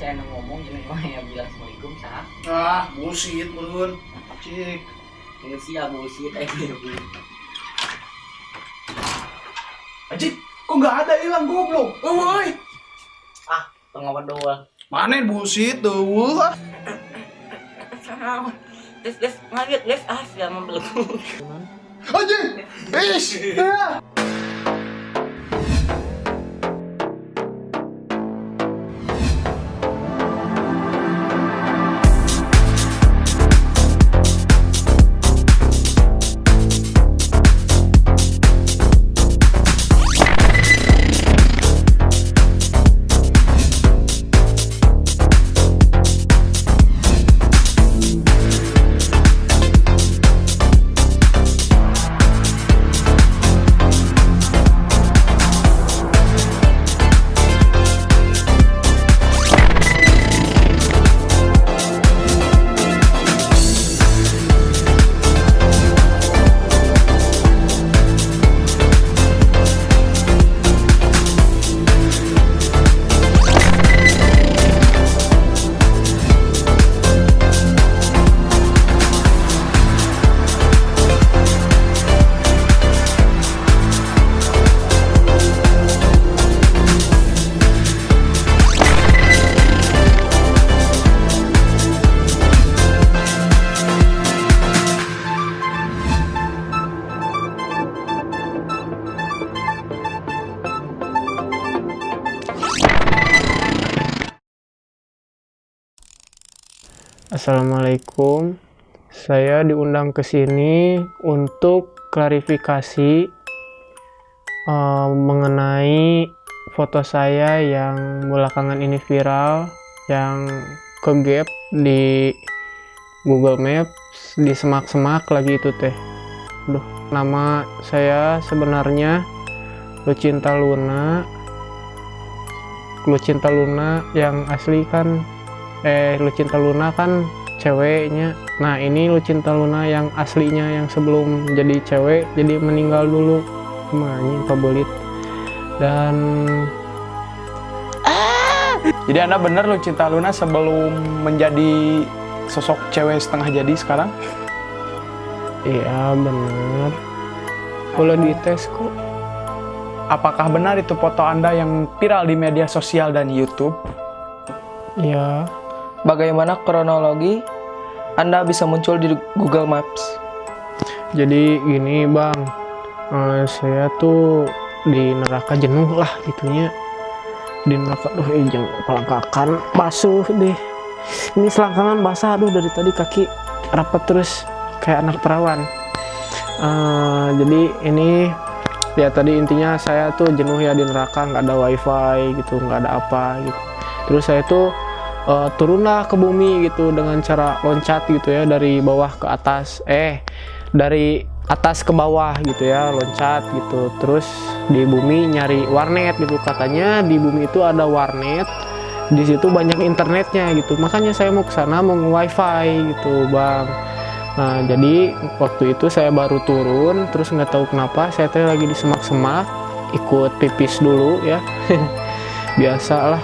saya ngomong jangan mah ya bilang assalamualaikum sah. Bullshit menurun. Cik. Ini sih ya bullshit aja. Cik, kok nggak ada hilang goblok? Woi. Tengah doang. Mana bullshit tuh? Les ngaget les sudah membelenggu. Anjing. Ish. Ya. Assalamualaikum, saya diundang ke sini untuk klarifikasi mengenai foto saya yang belakangan ini viral, yang kegap di Google Maps, di semak-semak lagi itu teh. Aduh, nama saya sebenarnya Lucinta Luna. Lucinta Luna yang asli kan Lucinta Luna kan ceweknya. Nah ini Lucinta Luna yang aslinya, yang sebelum jadi cewek jadi meninggal dulu, anjing pabelit. Dan Jadi Anda bener Lucinta Luna sebelum menjadi sosok cewek setengah jadi sekarang? iya bener, boleh dites kok. Apakah benar itu foto Anda yang viral di media sosial dan YouTube? Iya. Bagaimana kronologi Anda bisa muncul di Google Maps? Jadi gini bang, saya tuh di neraka jenuh lah gitunya. Di neraka, jangan pelangkakan basuh deh. Ini selangkangan basah, dari tadi kaki rapat terus kayak anak perawan. Jadi ini ya tadi intinya saya tuh jenuh ya di neraka, nggak ada wifi gitu, nggak ada apa gitu. Terus saya tuh turunlah ke bumi gitu dengan cara loncat gitu ya, dari bawah ke atas, dari atas ke bawah gitu ya, loncat gitu. Terus di bumi nyari warnet gitu, katanya di bumi itu ada warnet, di situ banyak internetnya gitu, makanya saya mau ke sana mau wifi gitu bang. Nah jadi waktu itu saya baru turun, terus nggak tahu kenapa saya teh lagi di semak-semak, ikut pipis dulu ya. Biasalah,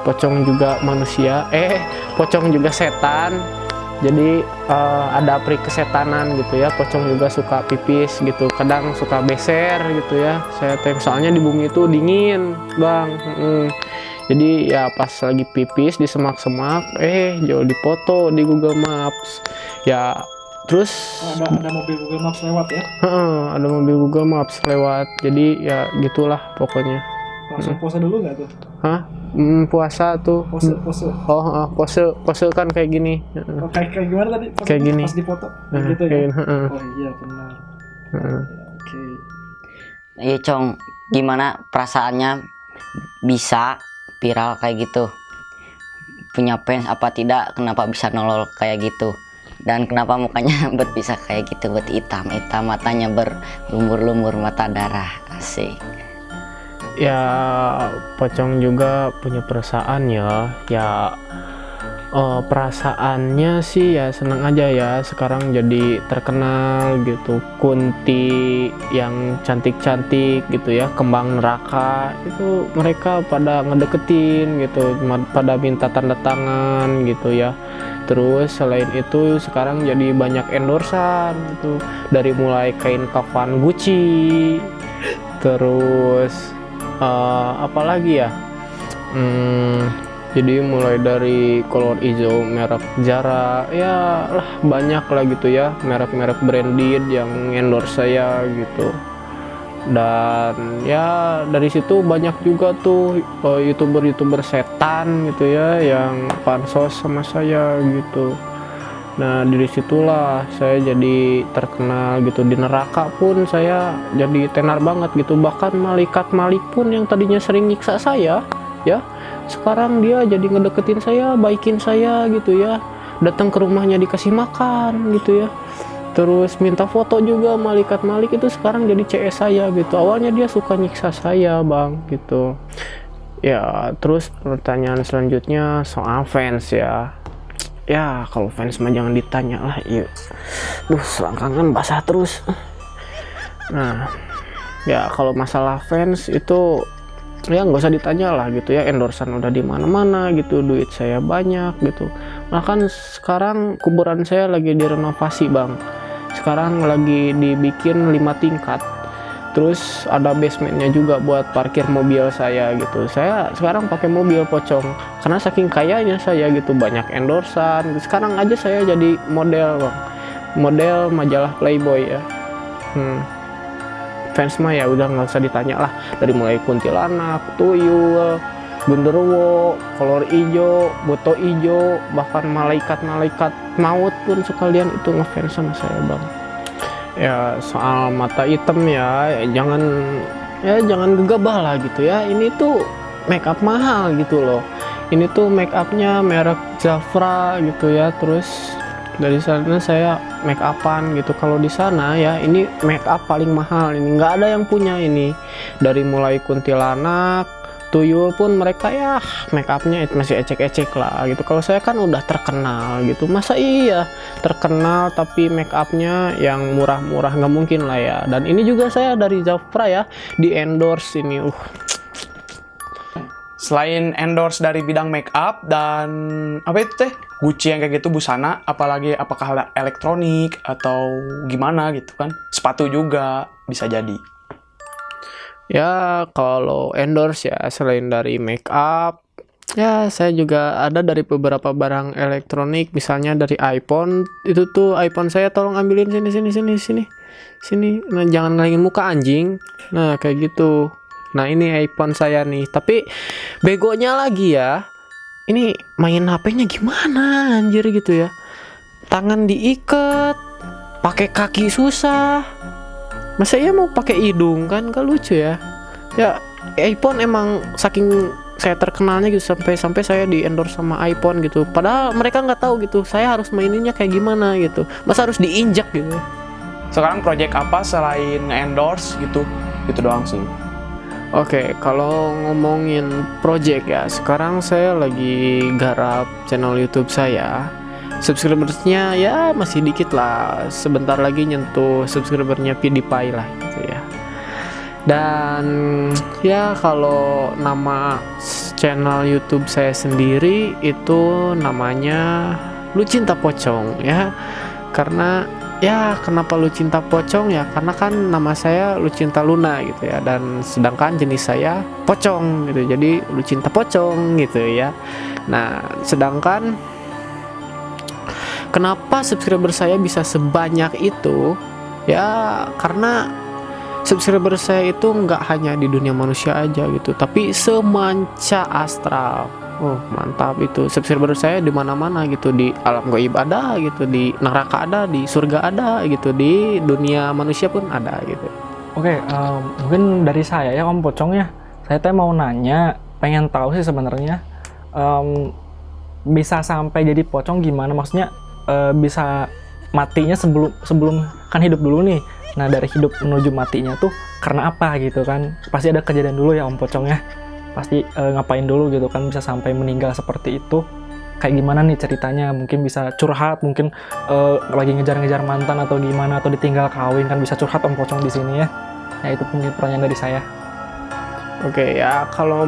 pocong juga manusia, pocong juga setan. Jadi ada peri kesetanan gitu ya, pocong juga suka pipis gitu, kadang suka beser gitu ya. Saya soalnya di bumi itu dingin bang. Jadi ya pas lagi pipis di semak-semak, jauh dipoto di Google Maps ya. Terus Ada mobil Google Maps lewat ya? ada mobil Google Maps lewat. Jadi ya gitulah pokoknya. Langsung pose dulu nggak tuh? Puasa tuh. Pose. Pose kan kayak gini. Oh, kayak gimana tadi? Kayak gini. Pas dipoto. Nah, Gitu kayak ya? gini, Oh iya benar. Oke. Iya Cong, gimana perasaannya bisa viral kayak gitu? Punya fans apa tidak? Kenapa bisa nolol kayak gitu? Dan kenapa mukanya bisa kayak gitu, hitam, matanya berlumur-lumur, mata darah, asik. Ya pocong juga punya perasaan ya perasaannya sih ya seneng aja ya, sekarang jadi terkenal gitu. Kunti yang cantik-cantik gitu ya, kembang neraka itu mereka pada ngedeketin gitu, pada minta tanda tangan gitu ya. Terus selain itu sekarang jadi banyak endorsan gitu, dari mulai kain kafan Gucci, terus apalagi ya, jadi mulai dari kolor hijau merek Zara, ya lah banyak lah gitu ya, merek-merek branded yang endorse saya gitu. Dan ya dari situ banyak juga tuh youtuber-youtuber setan gitu ya yang pansos sama saya gitu. Nah dari situlah saya jadi terkenal gitu, di neraka pun saya jadi tenar banget gitu. Bahkan malaikat Malik pun yang tadinya sering nyiksa saya ya, sekarang dia jadi ngedeketin saya, baikin saya gitu ya, datang ke rumahnya dikasih makan gitu ya, terus minta foto juga. Malaikat Malik itu sekarang jadi CS saya gitu. Awalnya dia suka nyiksa saya bang gitu ya. Terus pertanyaan selanjutnya soal fans ya. Ya kalau fans mah jangan ditanya lah, iya. Selangkangan basah terus. Nah ya kalau masalah fans itu ya nggak usah ditanya lah gitu ya, endorsan udah di mana-mana gitu, duit saya banyak gitu. Bahkan sekarang kuburan saya lagi direnovasi bang, sekarang lagi dibikin 5 tingkat, terus ada basementnya juga buat parkir mobil saya gitu. Saya sekarang pakai mobil pocong karena saking kayanya saya gitu, banyak endorsan. Sekarang aja saya jadi model bang, model majalah Playboy ya. Fans mah ya udah nggak usah ditanya lah, dari mulai kuntilanak, tuyul, genderuwo, kolor ijo, boto ijo, bahkan malaikat-malaikat maut pun sekalian itu ngefans sama saya bang. Ya soal mata hitam ya, jangan gegabah lah gitu ya. Ini tuh make up mahal gitu loh. Ini tuh make upnya merek Zafra gitu ya. Terus dari sana saya make upan gitu. Kalau di sana ya ini make up paling mahal, ini nggak ada yang punya ini. Dari mulai kuntilanak, tuyul pun mereka ya make upnya masih ecek-ecek lah gitu. Kalau saya kan udah terkenal gitu, masa iya terkenal tapi make upnya yang murah-murah, nggak mungkin lah ya. Dan ini juga saya dari Zafra ya, di endorse ini. Selain endorse dari bidang make up dan apa itu teh, Gucci yang kayak gitu, busana, apalagi apakah ada elektronik atau gimana gitu kan, sepatu juga bisa jadi. Ya kalau endorse ya selain dari make up, ya saya juga ada dari beberapa barang elektronik, misalnya dari iPhone. Itu tuh iPhone saya tolong ambilin sini. Nah, jangan ngelingin muka anjing. Nah kayak gitu. Nah ini iPhone saya nih, tapi begonya lagi ya, ini main HP-nya gimana anjir gitu ya, tangan diikat, pakai kaki susah, masa iya mau pakai hidung kan, gak lucu ya. Ya iPhone emang saking saya terkenalnya gitu, sampai saya di endorse sama iPhone gitu, padahal mereka nggak tahu gitu saya harus maininnya kayak gimana gitu, masa harus diinjak gitu. Sekarang project apa selain nge-endorse gitu doang sih. Oke, kalau ngomongin project ya, sekarang saya lagi garap channel YouTube saya. Subscribersnya ya masih dikit lah, sebentar lagi nyentuh subscribernya PewDiePie lah gitu ya. Dan ya kalau nama channel YouTube saya sendiri itu namanya Lu Cinta Pocong ya. Karena ya kenapa Lu Cinta Pocong ya, karena kan nama saya Lucinta Luna gitu ya, dan sedangkan jenis saya pocong gitu, jadi Lu Cinta Pocong gitu ya. Nah sedangkan kenapa subscriber saya bisa sebanyak itu ya, karena subscriber saya itu nggak hanya di dunia manusia aja gitu, tapi semanca astral. Oh mantap, itu subscriber saya di mana-mana gitu, di alam gaib ada gitu, di neraka ada, di surga ada gitu, di dunia manusia pun ada gitu. Oke, mungkin dari saya ya Om Pocong ya, saya teh mau nanya, pengen tahu sih sebenarnya bisa sampai jadi pocong gimana, maksudnya bisa matinya sebelum kan hidup dulu nih. Nah dari hidup menuju matinya tuh karena apa gitu kan, pasti ada kejadian dulu ya Om Pocong ya, pasti ngapain dulu gitu kan bisa sampai meninggal seperti itu. kayak gimana nih ceritanya, mungkin bisa curhat, mungkin lagi ngejar-ngejar mantan atau gimana, atau ditinggal kawin, kan bisa curhat Om Pocong di sini ya. Ya itu mungkin pertanyaan dari saya. Oke ya, kalau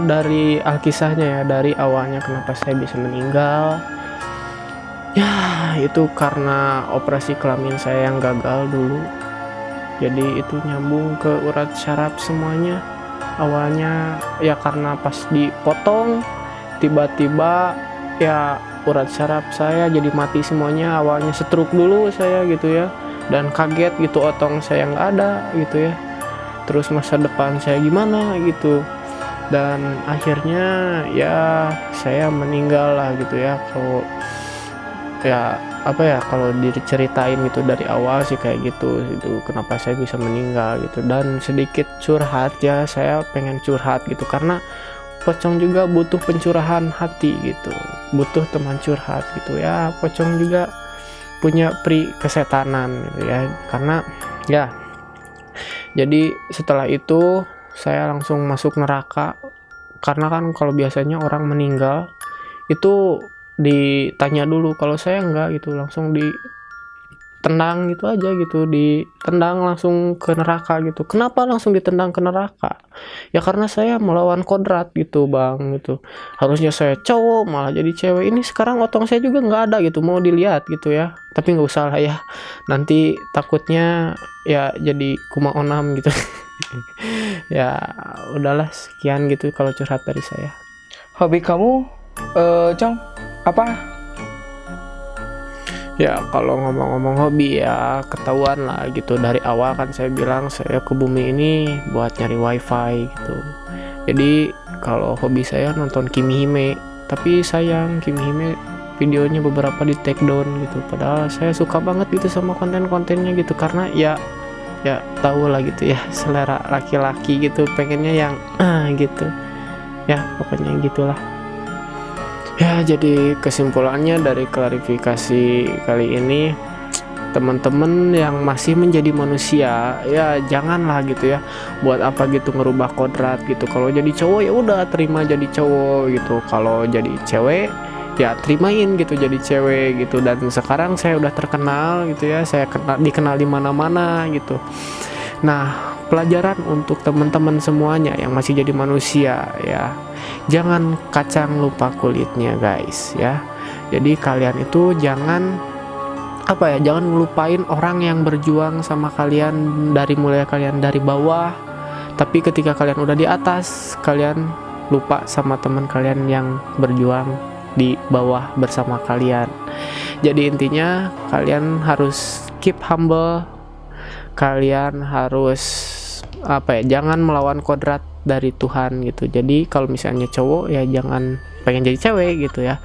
dari alkisahnya ya, dari awalnya kenapa saya bisa meninggal, ya itu karena operasi kelamin saya yang gagal dulu. Jadi itu nyambung ke urat syaraf semuanya. Awalnya ya karena pas dipotong tiba-tiba ya urat syaraf saya jadi mati semuanya. Awalnya stroke dulu saya gitu ya, dan kaget gitu, otong saya nggak ada gitu ya. Terus masa depan saya gimana gitu, dan akhirnya ya saya meninggal lah gitu ya. Kalau ya apa ya, kalau diceritain gitu dari awal sih kayak gitu, itu kenapa saya bisa meninggal gitu. Dan sedikit curhat ya, saya pengen curhat gitu karena Pocong juga butuh pencurahan hati gitu, butuh teman curhat gitu ya. Pocong juga punya pri kesetanan gitu ya, karena ya jadi setelah itu saya langsung masuk neraka. Karena kan kalau biasanya orang meninggal itu ditanya dulu, kalau saya enggak gitu, langsung ditendang gitu aja gitu, ditendang langsung ke neraka gitu. Kenapa langsung ditendang ke neraka? Ya karena saya melawan kodrat gitu bang gitu. Harusnya saya cowok malah jadi cewek. Ini sekarang otong saya juga nggak ada gitu, mau dilihat gitu ya. Tapi nggak usah lah ya, nanti takutnya ya jadi kuma onam gitu. Ya udahlah, sekian gitu kalau curhat dari saya. Hobi kamu, Cong, apa? Ya kalau ngomong-ngomong hobi ya ketahuan lah gitu. Dari awal kan saya bilang saya ke bumi ini buat nyari wifi gitu. Jadi kalau hobi saya nonton Kimi Hime. Tapi sayang Kimi Hime videonya beberapa di take down gitu. Padahal saya suka banget gitu sama konten-kontennya gitu. Karena ya tahu lah gitu ya, selera laki-laki gitu, pengennya yang gitu. Ya pokoknya gitulah. Ya jadi kesimpulannya dari klarifikasi kali ini, teman-teman yang masih menjadi manusia ya janganlah gitu ya, buat apa gitu ngerubah kodrat gitu. Kalau jadi cowok ya udah terima jadi cowok gitu, kalau jadi cewek ya terimain gitu jadi cewek gitu. Dan sekarang saya udah terkenal gitu ya, saya dikenal di mana-mana gitu. Nah, pelajaran untuk teman-teman semuanya yang masih jadi manusia ya, jangan kacang lupa kulitnya guys ya. Jadi kalian itu jangan jangan ngelupain orang yang berjuang sama kalian dari mulai kalian dari bawah, tapi ketika kalian udah di atas kalian lupa sama teman kalian yang berjuang di bawah bersama kalian. Jadi intinya kalian harus keep humble, kalian harus jangan melawan kodrat dari Tuhan gitu. Jadi kalau misalnya cowok ya jangan pengen jadi cewek gitu ya.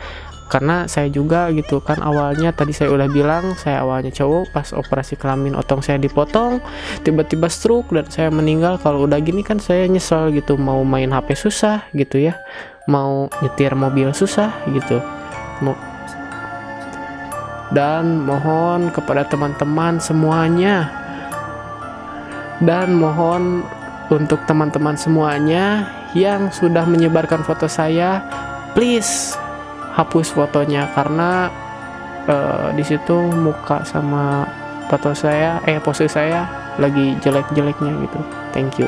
Karena saya juga gitu kan, awalnya tadi saya udah bilang saya awalnya cowok, pas operasi kelamin otong saya dipotong, tiba-tiba stroke dan saya meninggal. Kalau udah gini kan saya nyesel gitu, mau main HP susah gitu ya, mau nyetir mobil susah gitu. Dan mohon kepada teman-teman semuanya, dan mohon untuk teman-teman semuanya yang sudah menyebarkan foto saya, please hapus fotonya, karena di situ muka sama foto saya pose saya lagi jelek-jeleknya gitu. Thank you.